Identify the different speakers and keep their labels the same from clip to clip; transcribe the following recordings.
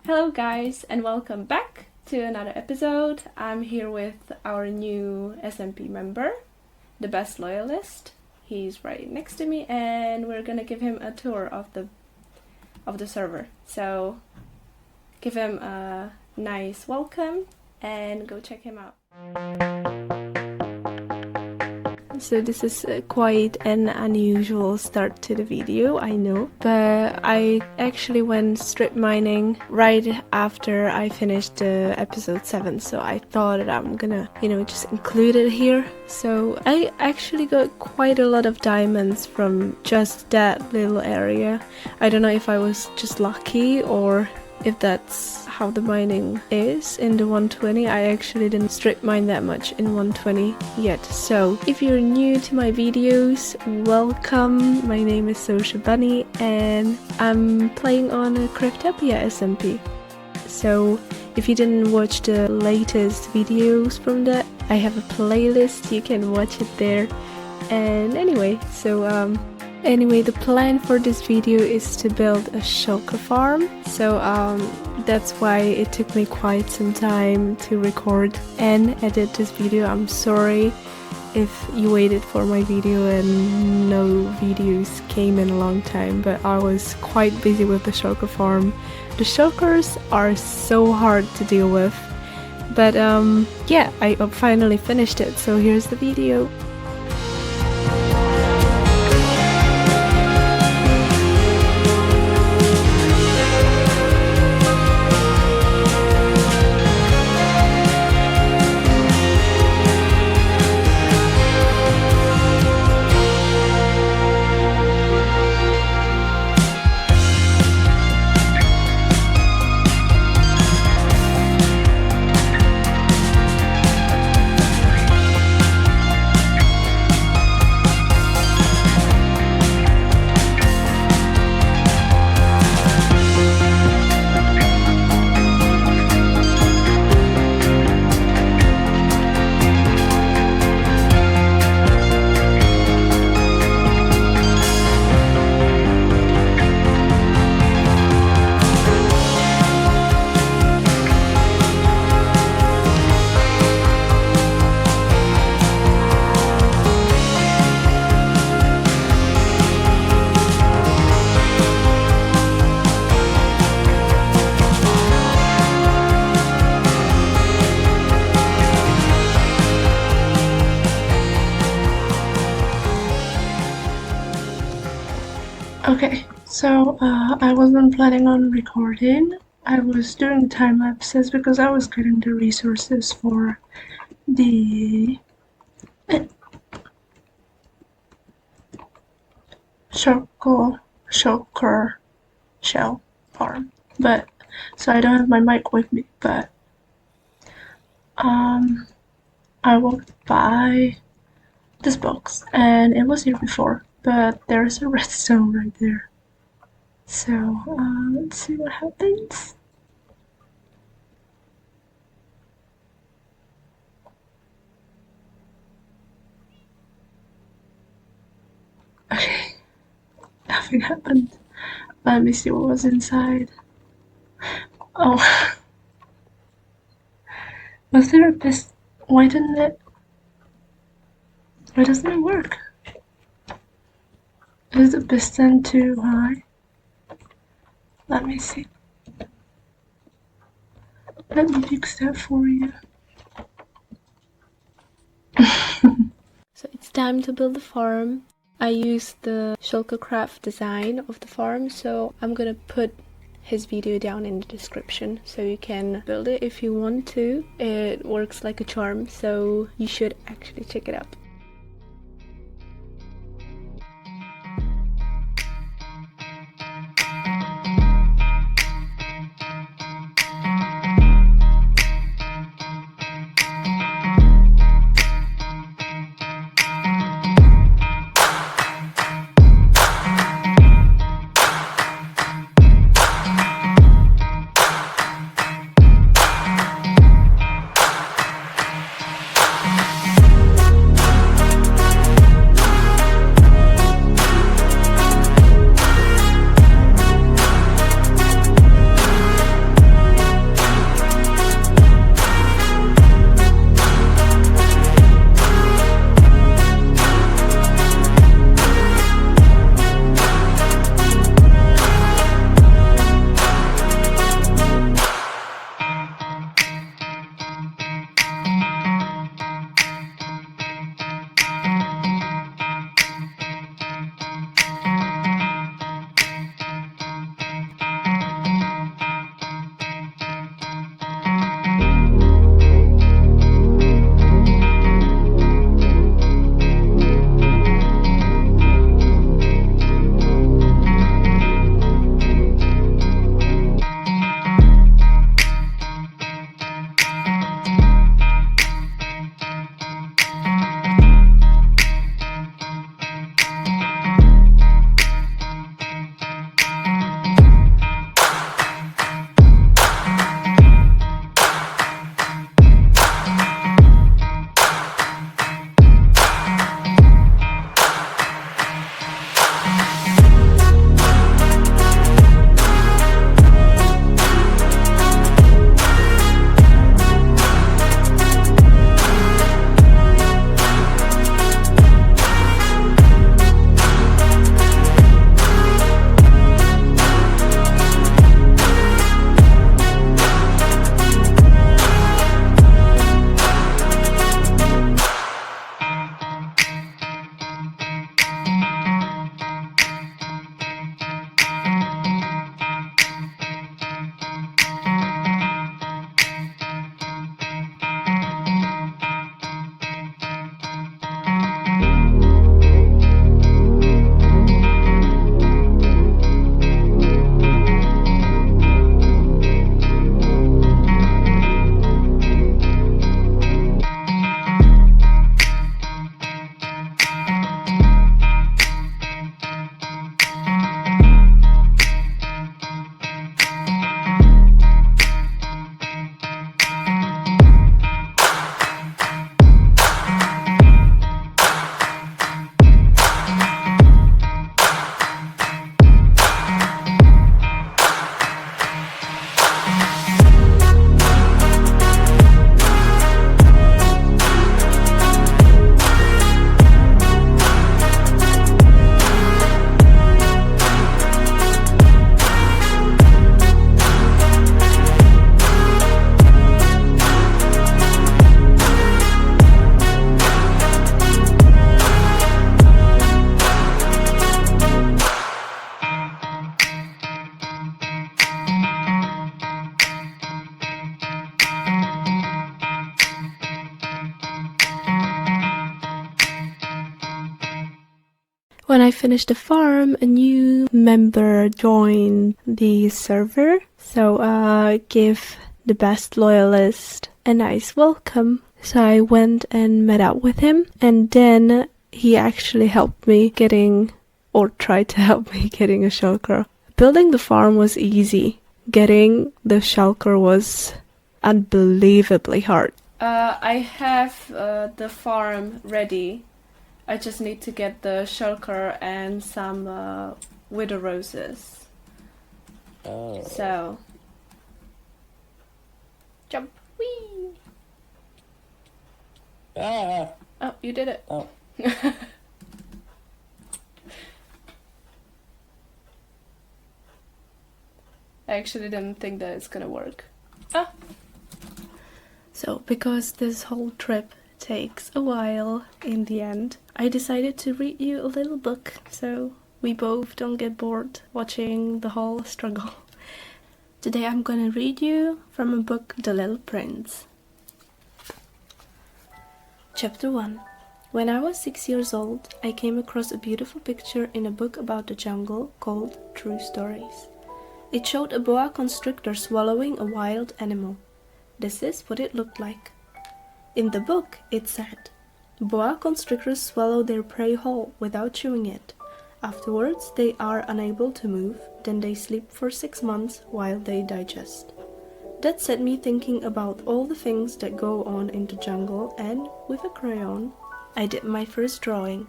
Speaker 1: Hello guys and welcome back to another episode. I'm here with our new SMP member, TheBestLoyalist. He's right next to me and we're gonna give him a tour of the server. So give him a nice welcome and go check him out. So this is quite an unusual start to the video, I know, but I actually went strip mining right after I finished episode 7, so I thought that I'm gonna, just include it here. So I actually got quite a lot of diamonds from just that little area. I don't know if I was just lucky or if that's how the mining is in the 120. I actually didn't strip mine that much in 120 yet. So if you're new to my videos, welcome. My name is Social Bunny and I'm playing on a Craftopia SMP. So if you didn't watch the latest videos from that, I have a playlist, you can watch it there. And anyway, the plan for this video is to build a shulker farm. So that's why it took me quite some time to record and edit this video. I'm sorry if you waited for my video and no videos came in a long time, but I was quite busy with the shulker farm. The shulkers are so hard to deal with, but yeah, I finally finished it, so here's the video.
Speaker 2: Okay, so I wasn't planning on recording. I was doing time lapses because I was getting the resources for the shulker shell farm. But so I don't have my mic with me, but I walked by this box and it was here before. But there's a redstone right there. So let's see what happens. Okay, nothing happened. Let me see what was inside. Oh, was there a piston? Why doesn't it work? Is the piston too high? Let me see. Let me fix that for you.
Speaker 1: So it's time to build the farm. I used the shulker craft design of the farm, so I'm gonna put his video down in the description so you can build it if you want to. It works like a charm, so you should actually check it out. finished the farm, a new member joined the server. So give TheBestLoyalist a nice welcome. So I went and met up with him, and then he actually helped me getting, or tried to help me getting a shulker. Building the farm was easy. Getting the shulker was unbelievably hard. I have the farm ready. I just need to get the shulker and some widow roses.
Speaker 3: Oh.
Speaker 1: So, jump, whee!
Speaker 3: Ah!
Speaker 1: Oh, you did it.
Speaker 3: Oh.
Speaker 1: I actually didn't think that it's gonna work. Ah! So, because this whole trip takes a while in the end, I decided to read you a little book so we both don't get bored watching the whole struggle. Today I'm gonna read you from a book, The Little Prince. Chapter 1. When I was 6 years old, I came across a beautiful picture in a book about the jungle called True Stories. It showed a boa constrictor swallowing a wild animal. This is what it looked like. In the book, it said, boa constrictors swallow their prey whole without chewing it. Afterwards, they are unable to move, then they sleep for 6 months while they digest. That set me thinking about all the things that go on in the jungle, and with a crayon, I did my first drawing.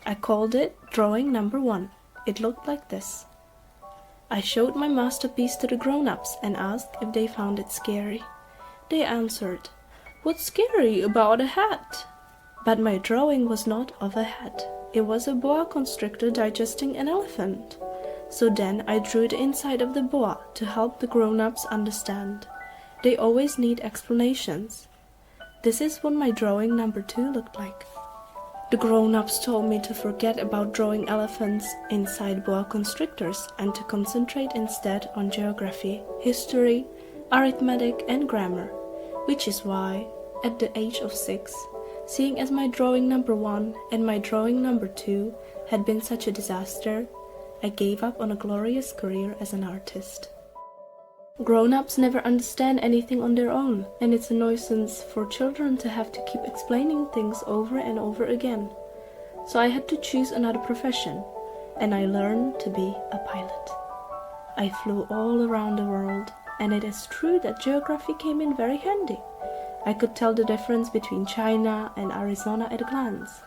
Speaker 1: I called it Drawing Number 1. It looked like this. I showed my masterpiece to the grown-ups and asked if they found it scary. They answered, "What's scary about a hat?" But my drawing was not of a hat. It was a boa constrictor digesting an elephant. So then I drew the inside of the boa to help the grown-ups understand. They always need explanations. This is what my drawing number 2 looked like. The grown-ups told me to forget about drawing elephants inside boa constrictors and to concentrate instead on geography, history, arithmetic and grammar, which is why, at the age of 6, seeing as my drawing number 1 and my drawing number 2 had been such a disaster, I gave up on a glorious career as an artist. Grown-ups never understand anything on their own, and it's a nuisance for children to have to keep explaining things over and over again. So I had to choose another profession, and I learned to be a pilot. I flew all around the world, and it is true that geography came in very handy. I could tell the difference between China and Arizona at a glance,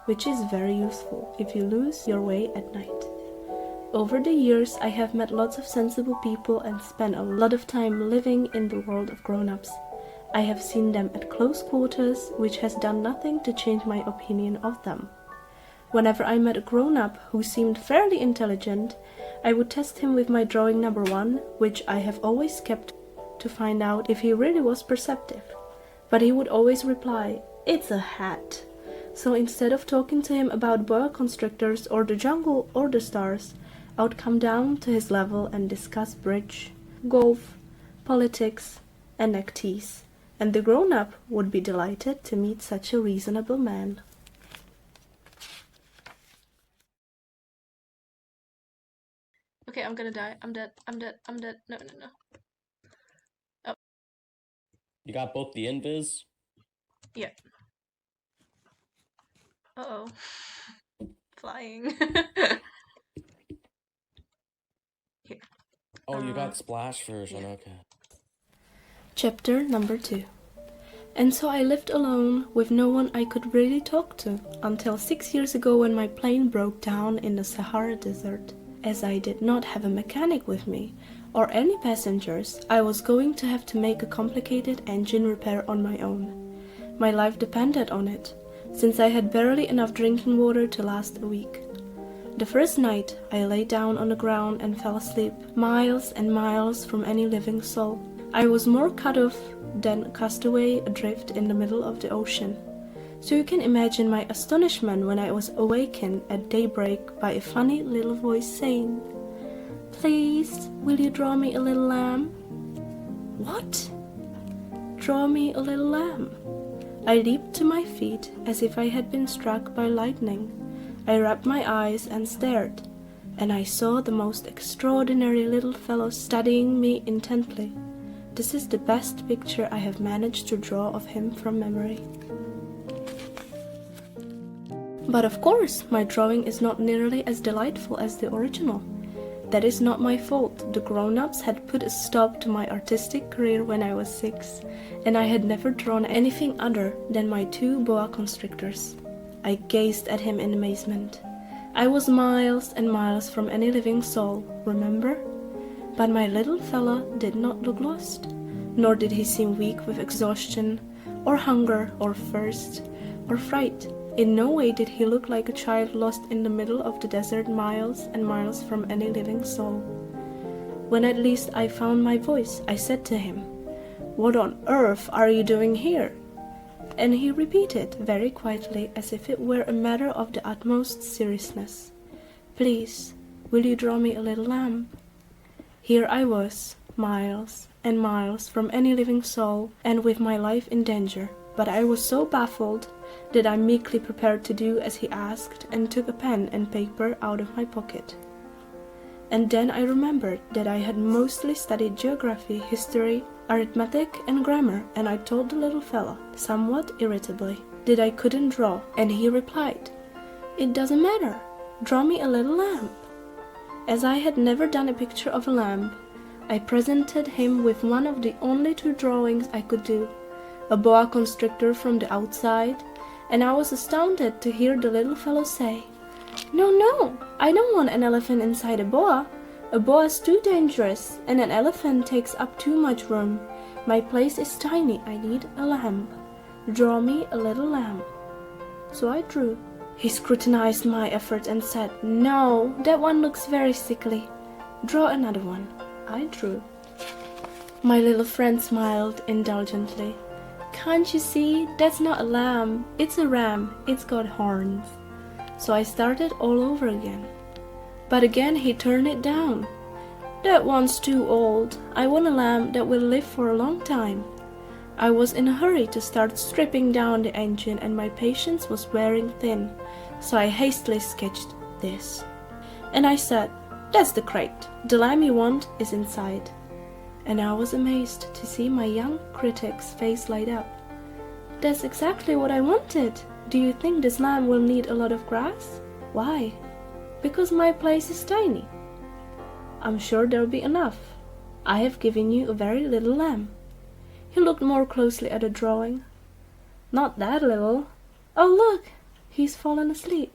Speaker 1: which is very useful if you lose your way at night. Over the years, I have met lots of sensible people and spent a lot of time living in the world of grown-ups. I have seen them at close quarters, which has done nothing to change my opinion of them. Whenever I met a grown-up who seemed fairly intelligent, I would test him with my drawing number 1, which I have always kept to find out if he really was perceptive. But he would always reply, "It's a hat." So instead of talking to him about boa constrictors or the jungle or the stars, I would come down to his level and discuss bridge, golf, politics, and neckties, and the grown-up would be delighted to meet such a reasonable man. Okay, I'm gonna die. I'm dead. I'm dead. I'm dead. No, no, no. Oh.
Speaker 3: You got both the invis?
Speaker 1: Yeah. Uh-oh. Flying. Here.
Speaker 3: Oh, you got splash version,
Speaker 1: yeah.
Speaker 3: okay.
Speaker 1: Chapter number 2. And so I lived alone with no one I could really talk to until 6 years ago when my plane broke down in the Sahara Desert. As I did not have a mechanic with me or any passengers, I was going to have to make a complicated engine repair on my own. My life depended on it, since I had barely enough drinking water to last a week. The first night, I lay down on the ground and fell asleep, miles and miles from any living soul. I was more cut off than a castaway adrift in the middle of the ocean. So you can imagine my astonishment when I was awakened at daybreak by a funny little voice saying, "Please, will you draw me a little lamb?" What? Draw me a little lamb? I leaped to my feet as if I had been struck by lightning. I rubbed my eyes and stared, and I saw the most extraordinary little fellow studying me intently. This is the best picture I have managed to draw of him from memory. But of course, my drawing is not nearly as delightful as the original. That is not my fault. The grown-ups had put a stop to my artistic career when I was 6, and I had never drawn anything other than my 2 boa constrictors. I gazed at him in amazement. I was miles and miles from any living soul, remember? But my little fella did not look lost, nor did he seem weak with exhaustion, or hunger, or thirst, or fright. In no way did he look like a child lost in the middle of the desert miles and miles from any living soul. When at least I found my voice, I said to him, "What on earth are you doing here?" And he repeated very quietly, as if it were a matter of the utmost seriousness, "Please, will you draw me a little lamb?" Here I was, miles and miles from any living soul, and with my life in danger, but I was so baffled that I meekly prepared to do as he asked, and took a pen and paper out of my pocket. And then I remembered that I had mostly studied geography, history, arithmetic, and grammar, and I told the little fella, somewhat irritably, that I couldn't draw, and he replied, "It doesn't matter, draw me a little lamb." As I had never done a picture of a lamb, I presented him with one of the only 2 drawings I could do, a boa constrictor from the outside, and I was astounded to hear the little fellow say, No, I don't want an elephant inside a boa. A boa is too dangerous, and an elephant takes up too much room. My place is tiny, I need a lamb. Draw me a little lamb." So I drew. He scrutinized my effort and said, "No, that one looks very sickly. Draw another one." I drew. My little friend smiled indulgently. "Can't you see? That's not a lamb. It's a ram. It's got horns." So I started all over again. But again he turned it down. "That one's too old. I want a lamb that will live for a long time." I was in a hurry to start stripping down the engine, and my patience was wearing thin, so I hastily sketched this. And I said, "That's the crate. The lamb you want is inside." And I was amazed to see my young critic's face light up. "That's exactly what I wanted. Do you think this lamb will need a lot of grass?" "Why?" "Because my place is tiny." "I'm sure there'll be enough. I have given you a very little lamb." He looked more closely at the drawing. "Not that little. Oh, look, he's fallen asleep."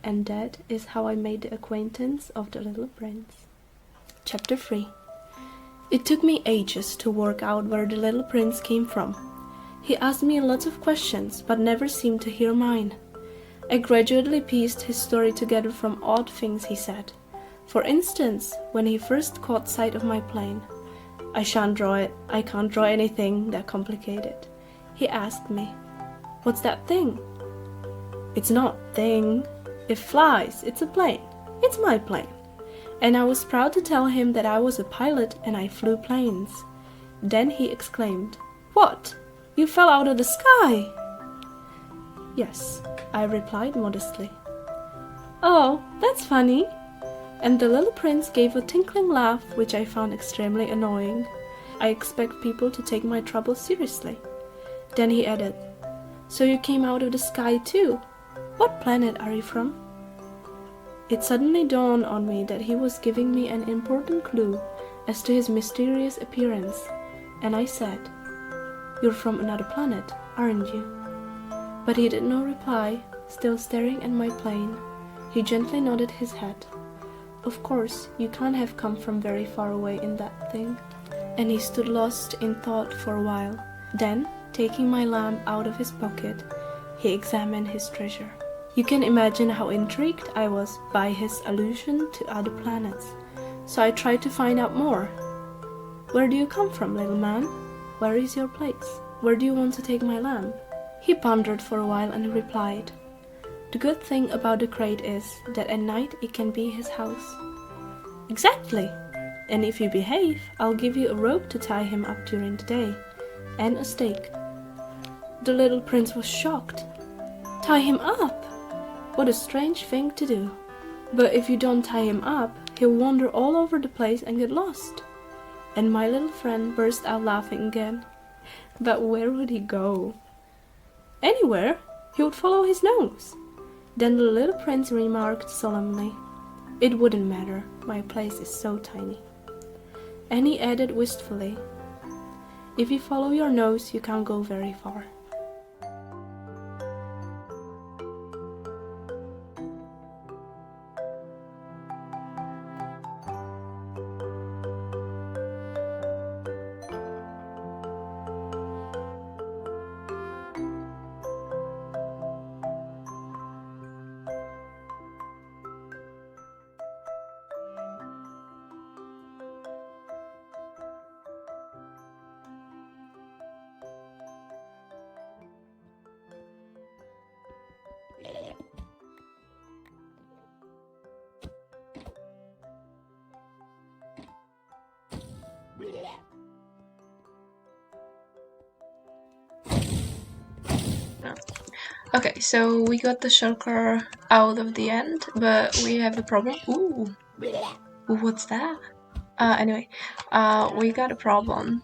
Speaker 1: And that is how I made the acquaintance of the little prince. Chapter 3. It took me ages to work out where the little prince came from. He asked me lots of questions, but never seemed to hear mine. I gradually pieced his story together from odd things he said. For instance, when he first caught sight of my plane, "I shan't draw it. I can't draw anything that complicated." He asked me, "What's that thing?" "It's not thing. It flies. It's a plane. It's my plane." And I was proud to tell him that I was a pilot and I flew planes. Then he exclaimed, "What? You fell out of the sky?" "Yes," I replied modestly. "Oh, that's funny." And the little prince gave a tinkling laugh, which I found extremely annoying. I expect people to take my trouble seriously. Then he added, "So you came out of the sky too? What planet are you from?" It suddenly dawned on me that he was giving me an important clue as to his mysterious appearance, and I said, "You're from another planet, aren't you?" But he did not reply, still staring at my plane. He gently nodded his head. "Of course, you can't have come from very far away in that thing." And he stood lost in thought for a while. Then, taking my lamp out of his pocket, he examined his treasure. You can imagine how intrigued I was by his allusion to other planets, so I tried to find out more. "Where do you come from, little man? Where is your place? Where do you want to take my lamp?" He pondered for a while and replied, "The good thing about the crate is that at night it can be his house." "Exactly! And if you behave, I'll give you a rope to tie him up during the day, and a stake." The little prince was shocked. "Tie him up? What a strange thing to do. But if you don't tie him up, he'll wander all over the place and get lost. And my little friend burst out laughing again. But where would he go? Anywhere. He would follow his nose. Then the little prince remarked solemnly, "It wouldn't matter, my place is so tiny." And he added wistfully, "If you follow your nose, you can't go very far."
Speaker 2: Okay, so we got the shulker out of the end, but we have a problem. Ooh, what's that? Anyway, we got a problem.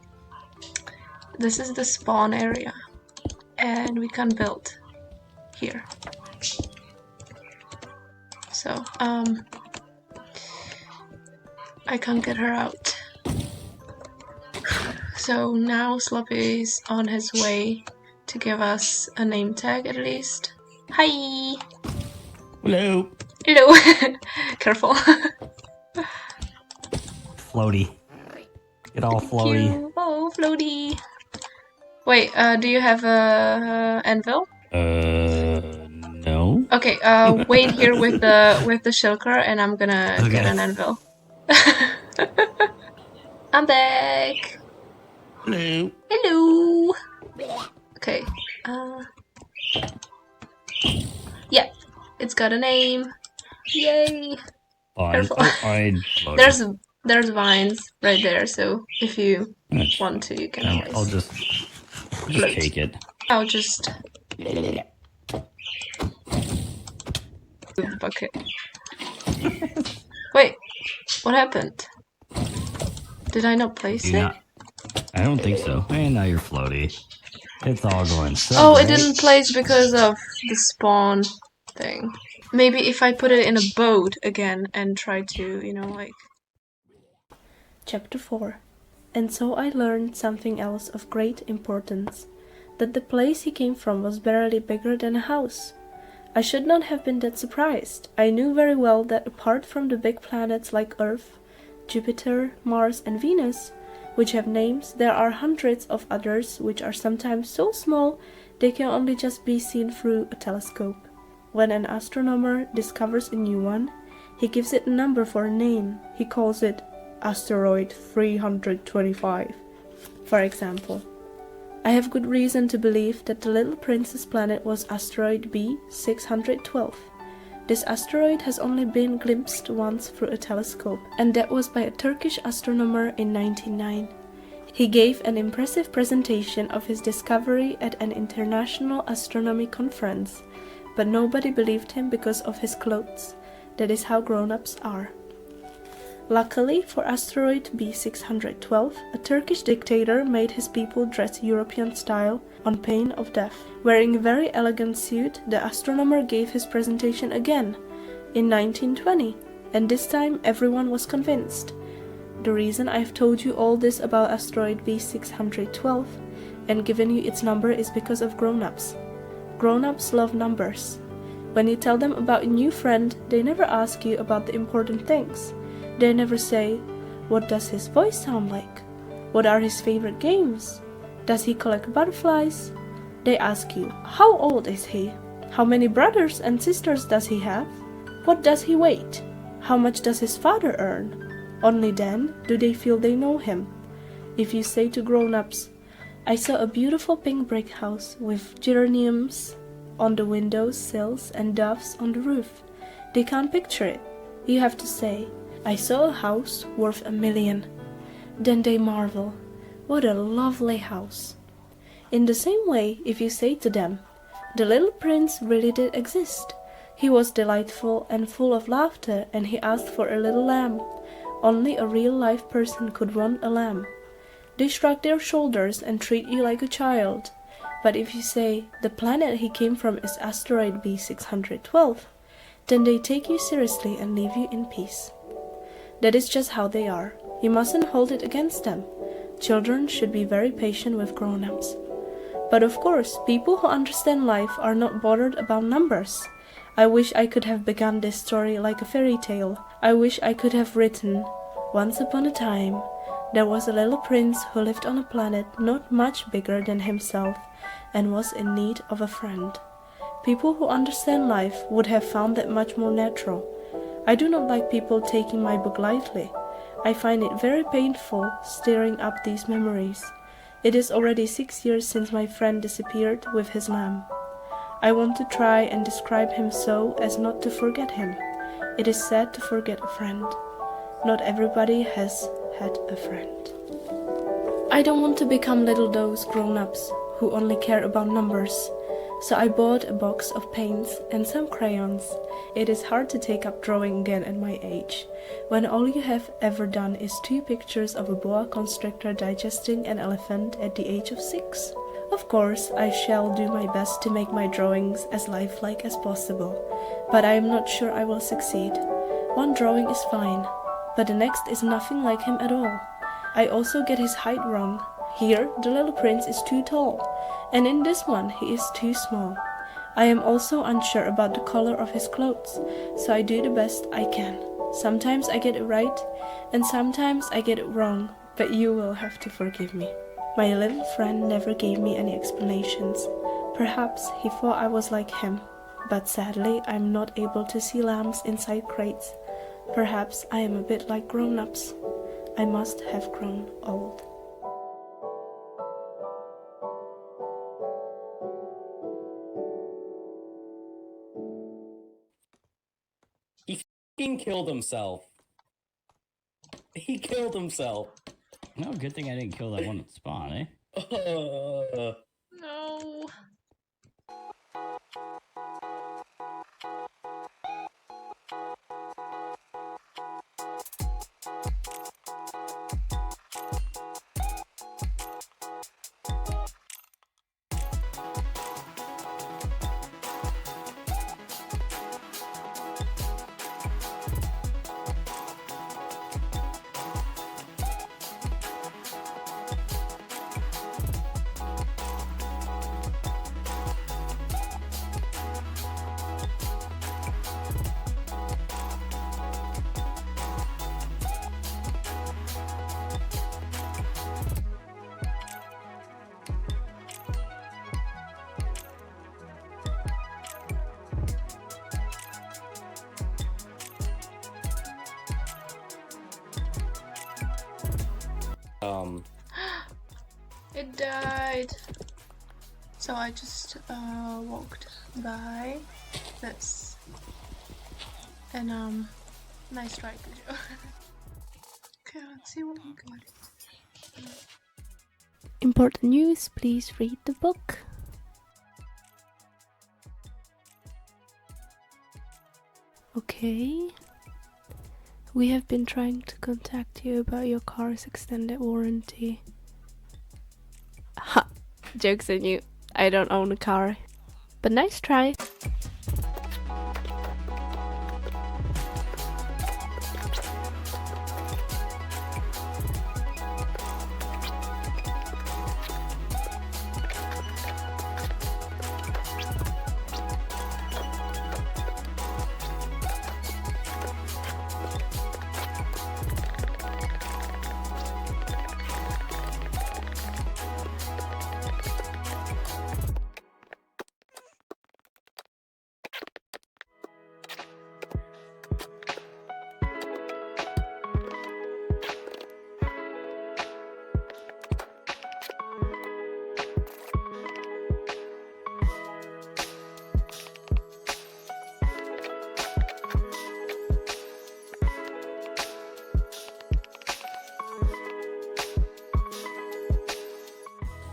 Speaker 2: This is the spawn area, and we can't build here. So, I can't get her out. So now Sloppy's on his way to give us a name tag at least. Hi!
Speaker 3: Hello.
Speaker 2: Hello! Careful.
Speaker 4: Floaty. Get all floaty.
Speaker 2: You. Oh, floaty. Wait, do you have a anvil?
Speaker 3: No.
Speaker 2: Okay, wait here with the shulker, and I'm gonna get an anvil. I'm back.
Speaker 3: Hello.
Speaker 2: Hello. Okay. Yeah, it's got a name. Yay.
Speaker 4: Fine.
Speaker 2: Careful.
Speaker 4: Floaty.
Speaker 2: There's vines right there, so if you want to, you can always.
Speaker 4: I'll just
Speaker 2: float.
Speaker 4: take it.
Speaker 2: I'll just move the bucket. Wait, what happened? Did I not place it?
Speaker 4: Yeah. I don't think so. And now you're floaty. It's all going so
Speaker 2: Oh, it
Speaker 4: great.
Speaker 2: didn't place because of the spawn thing. Maybe if I put it in a boat again and try to, you know, like...
Speaker 1: Chapter 4. And so I learned something else of great importance, that the place he came from was barely bigger than a house. I should not have been that surprised. I knew very well that apart from the big planets like Earth, Jupiter, Mars and Venus, which have names, there are hundreds of others which are sometimes so small they can only just be seen through a telescope. When an astronomer discovers a new one, he gives it a number for a name. He calls it Asteroid 325, for example. I have good reason to believe that the little prince's planet was asteroid B612. This asteroid has only been glimpsed once through a telescope, and that was by a Turkish astronomer in 1909. He gave an impressive presentation of his discovery at an international astronomy conference, but nobody believed him because of his clothes. That is how grown-ups are. Luckily for asteroid B612, a Turkish dictator made his people dress European style on pain of death. Wearing a very elegant suit, the astronomer gave his presentation again in 1920, and this time everyone was convinced. The reason I've told you all this about asteroid B612 and given you its number is because of grown-ups. Grown-ups love numbers. When you tell them about a new friend, they never ask you about the important things. They never say, what does his voice sound like? What are his favorite games? Does he collect butterflies? They ask you, how old is he? How many brothers and sisters does he have? What does he weigh? How much does his father earn? Only then do they feel they know him. If you say to grown-ups, I saw a beautiful pink brick house with geraniums on the window sills and doves on the roof, they can't picture it. You have to say, I saw a house worth $1 million. Then they marvel, what a lovely house. In the same way, if you say to them, the little prince really did exist, He was delightful and full of laughter, and he asked for a little lamb. Only a real-life person could want a lamb. They shrug their shoulders and treat you like a child. But if you say, the planet he came from is asteroid B612, then they take you seriously and leave you in peace. That is just how they are. You mustn't hold it against them. Children should be very patient with grown-ups. But of course, people who understand life are not bothered about numbers. I wish I could have begun this story like a fairy tale. I wish I could have written, once upon a time, there was a little prince who lived on a planet not much bigger than himself and was in need of a friend. People who understand life would have found that much more natural. I do not like people taking my book lightly. I find it very painful stirring up these memories. It is already 6 years since my friend disappeared with his lamb. I want to try and describe him so as not to forget him. It is sad to forget a friend. Not everybody has had a friend. I don't want to become little those grown-ups who only care about numbers. So I bought a box of paints and some crayons. It is hard to take up drawing again at my age, when all you have ever done is 2 pictures of a boa constrictor digesting an elephant at the age of 6. Of course, I shall do my best to make my drawings as lifelike as possible, but I am not sure I will succeed. One drawing is fine, but the next is nothing like him at all. I also get his height wrong. Here, the little prince is too tall, and in this one he is too small. I am also unsure about the color of his clothes, so I do the best I can. Sometimes I get it right, and sometimes I get it wrong, but you will have to forgive me. My little friend never gave me any explanations. Perhaps he thought I was like him, but sadly I am not able to see lambs inside crates. Perhaps I am a bit like grown-ups. I must have grown old.
Speaker 5: He killed himself. He killed himself.
Speaker 4: No, good thing I didn't kill that one at spawn, eh?
Speaker 2: No. It died. So I just walked by this, and nice try, good job. Okay, let's see what we got.
Speaker 1: Important news, please read the book. Okay. We have been trying to contact you about your car's extended warranty. Ha! Joke's on you. I don't own a car. But nice try.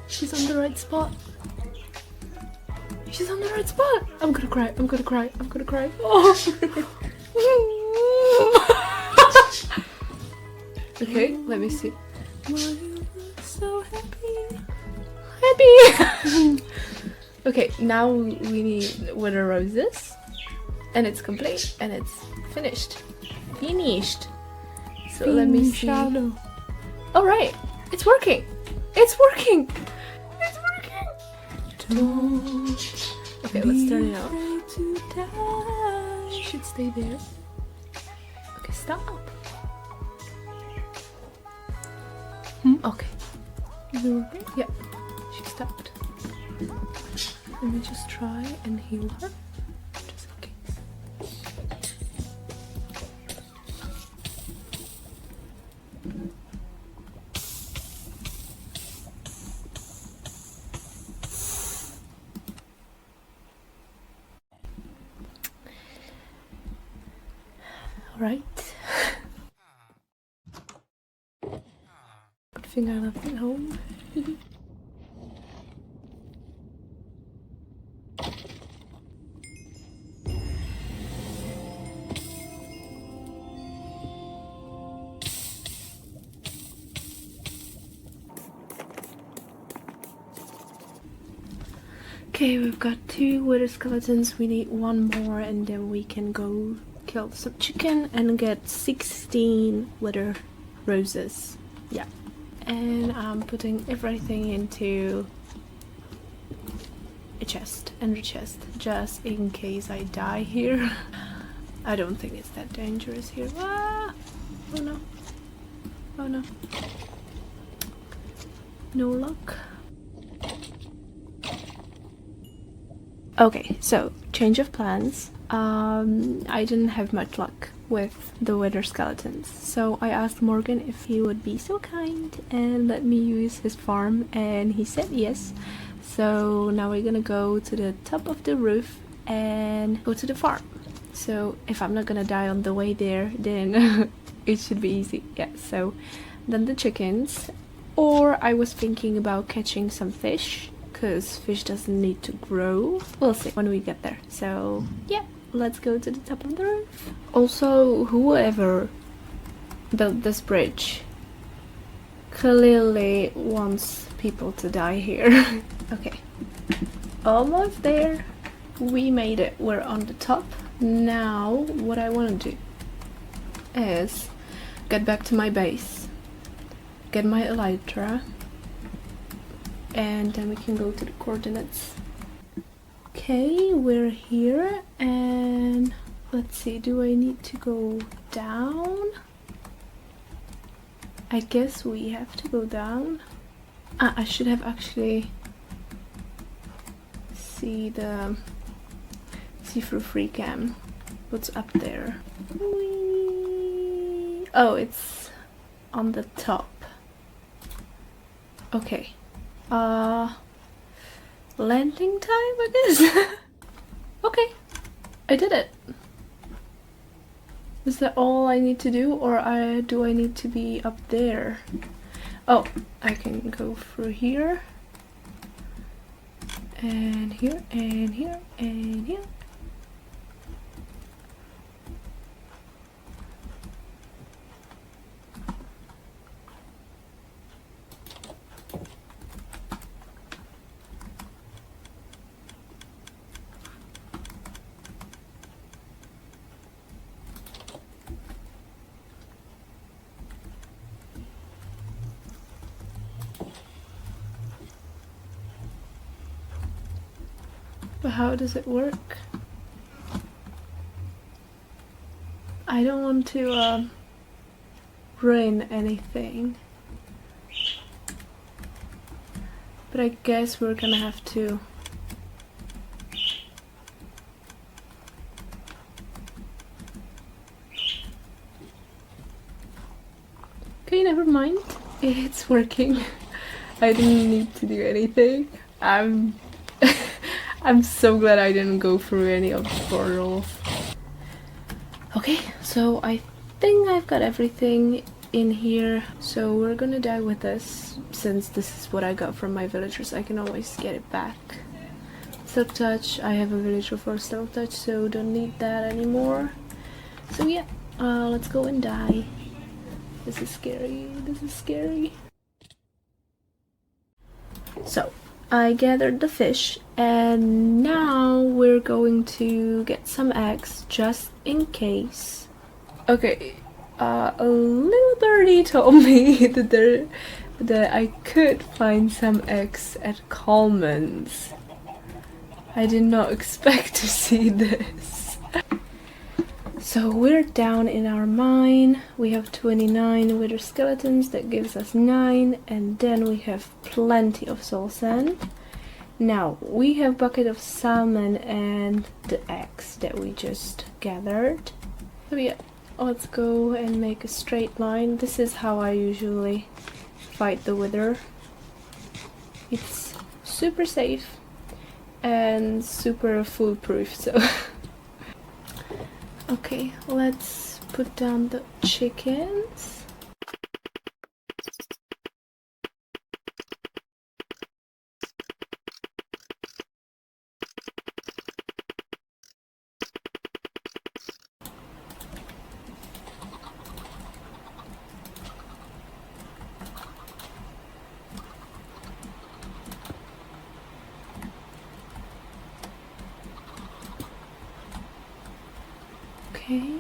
Speaker 1: She's on the right spot. She's on the right spot. I'm gonna cry. I'm gonna cry. I'm gonna cry. Oh. Okay, let me see. So happy. Happy. Okay, now we need winter roses, and it's complete and it's finished. Finished. So let me see. All right, it's working. It's working. It's working. Okay, let's turn it on. She should stay there. Okay, stop. Okay. Is it working? Yeah. She stopped. Let me just try and heal her. Just in case. Alright. Good thing I left it home. Okay, we've got 2 wither skeletons. We need 1 more and then we can go kill some chicken and get 16 wither roses. Yeah. And I'm putting everything into a chest, and a chest, just in case I die here. I don't think it's that dangerous here. Ah! Oh no. Oh no. No luck. Okay, so change of plans. I didn't have much luck with the wither skeletons, so I asked Morgan if he would be so kind and let me use his farm, and he said yes. So now we're gonna go to the top of the roof and go to the farm. So if I'm not gonna die on the way there, then it should be easy. Yeah, so then the chickens, or I was thinking about catching some fish, because fish doesn't need to grow. We'll see when we get there. So yeah, let's go to the top of the roof. Also, whoever built this bridge clearly wants people to die here. Okay, almost there. We made it. We're on the top. Now what I want to do is get back to my base, get my elytra, and then we can go to the coordinates. Okay, we're here, and let's see, do I need to go down? I guess we have to go down. I should have actually see through free cam what's up there. Whee! Oh, it's on the top. Okay. Landing time, I guess? Okay, I did it. Is that all I need to do, or do I need to be up there? Oh, I can go through here. And here, and here, and here. But how does it work? I don't want to ruin anything. But I guess we're gonna have to. Okay, never mind. It's working. I didn't need to do anything. I'm so glad I didn't go through any of the portals. Okay, so I think I've got everything in here. So we're gonna die with this, since this is what I got from my villagers. I can always get it back Silk touch. I have a villager for silk touch, so don't need that anymore. So yeah, let's go and die. This is scary. This is scary. So I gathered the fish, and now we're going to get some eggs just in case. Okay, a little birdie told me that I could find some eggs at Coleman's. I did not expect to see this. So we're down in our mine. We have 29 wither skeletons, that gives us 9, and then we have plenty of soul sand. Now we have bucket of salmon and the eggs that we just gathered. So yeah, let's go and make a straight line. This is how I usually fight the wither. It's super safe and super foolproof, so okay, let's put down the chickens. Okay.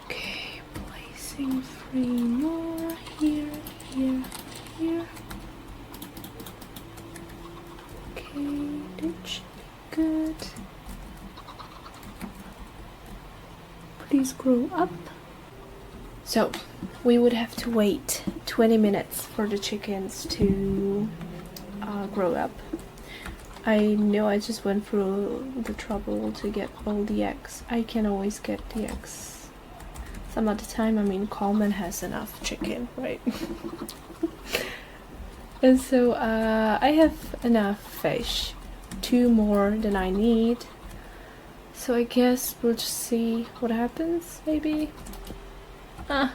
Speaker 1: Okay, placing 3 more here, here, here. Okay, that should be good. Please grow up. So we would have to wait 20 minutes for the chickens to grow up. I know I just went through the trouble to get all the eggs. I can always get the eggs some other time. I mean, Coleman has enough chicken, right? And so I have enough fish, 2 more than I need. So I guess we'll just see what happens, maybe. Ah.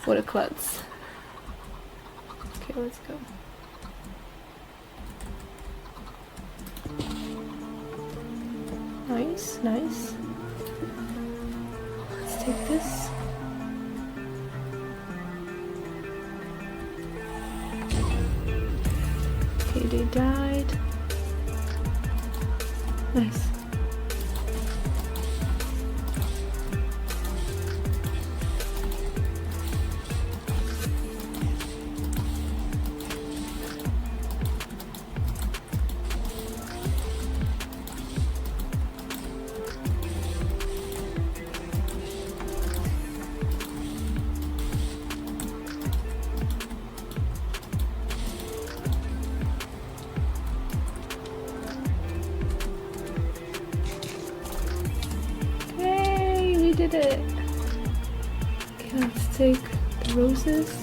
Speaker 1: What a klutz. Okay, let's go. Nice, nice. Let's take this. Okay, they died. Nice. Did it. Okay, let's take the roses.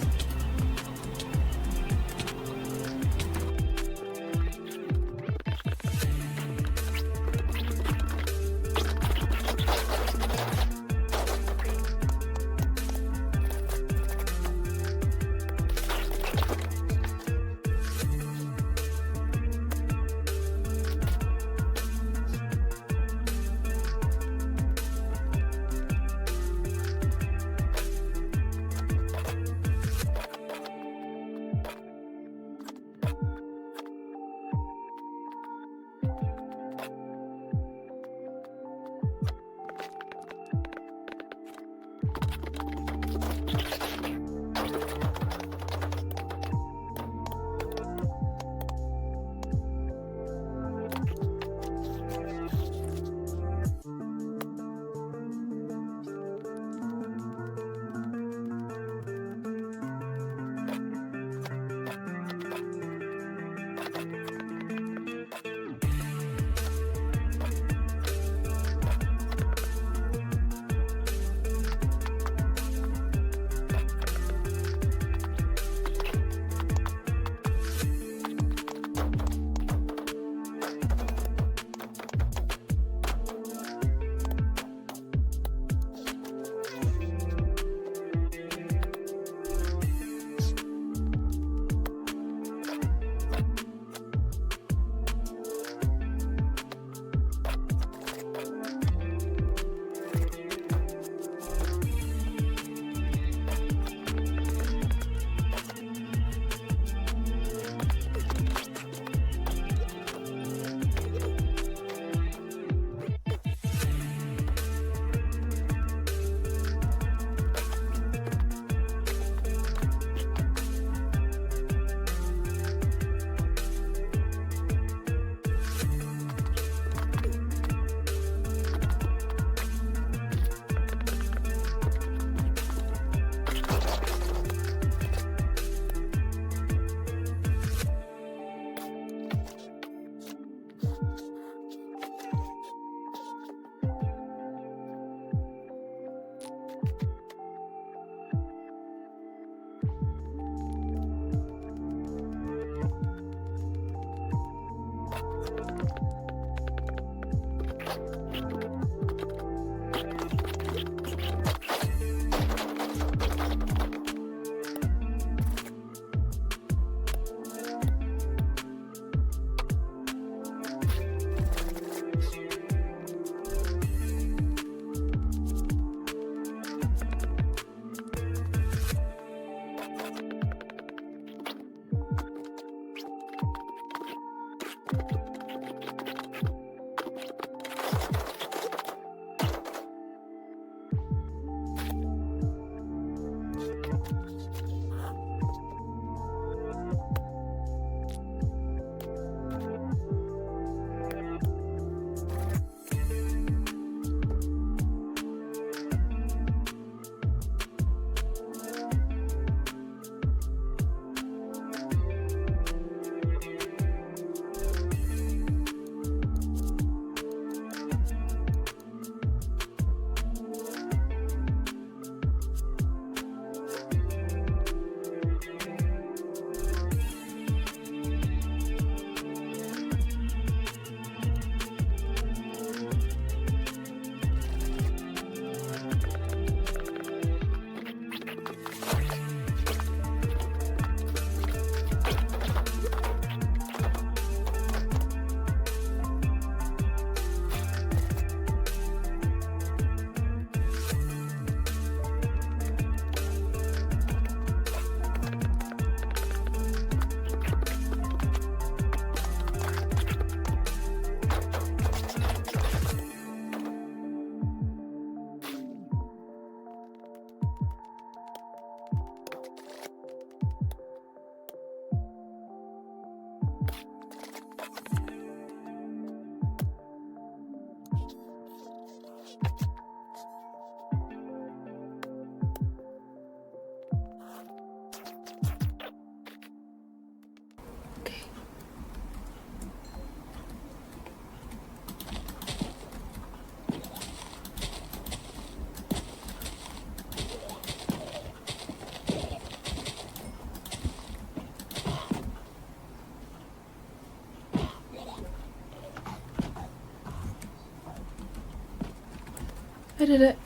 Speaker 1: I did it.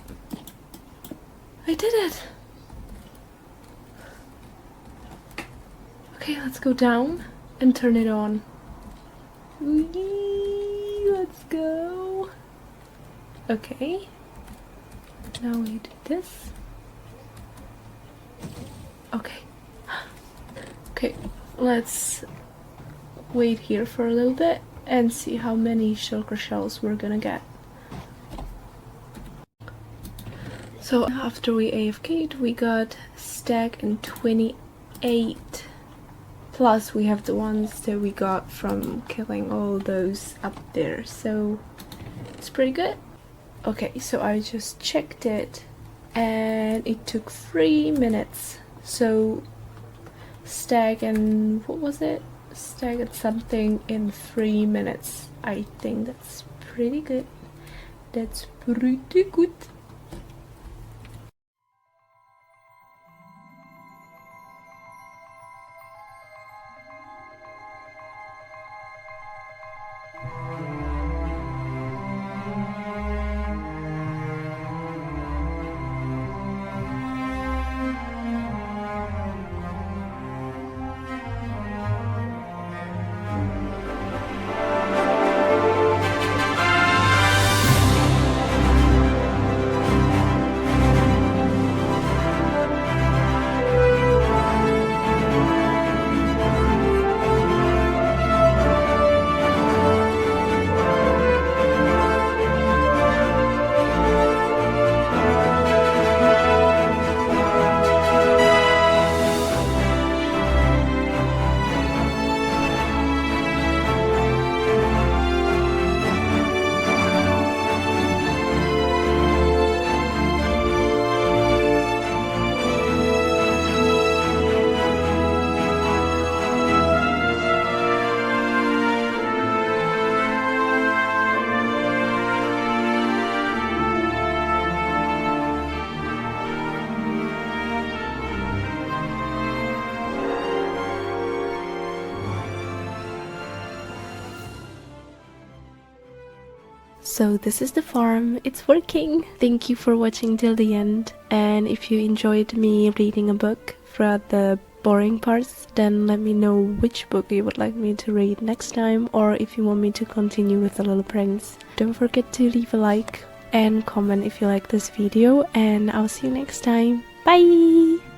Speaker 1: I did it. Okay, let's go down and turn it on. Whee, let's go. Okay. Now we do this. Okay. Okay, let's wait here for a little bit and see how many shulker shells we're gonna get. So after we AFK'd, we got stack and 28. Plus we have the ones that we got from killing all those up there, so it's pretty good. Okay, so I just checked it and it took 3 minutes. So stack and what was it? Stack and something in 3 minutes. I think that's pretty good. That's pretty good. So this is the farm, it's working! Thank you for watching till the end, and if you enjoyed me reading a book throughout the boring parts, then let me know which book you would like me to read next time, or if you want me to continue with The Little Prince. Don't forget to leave a like and comment if you like this video, and I'll see you next time. Bye!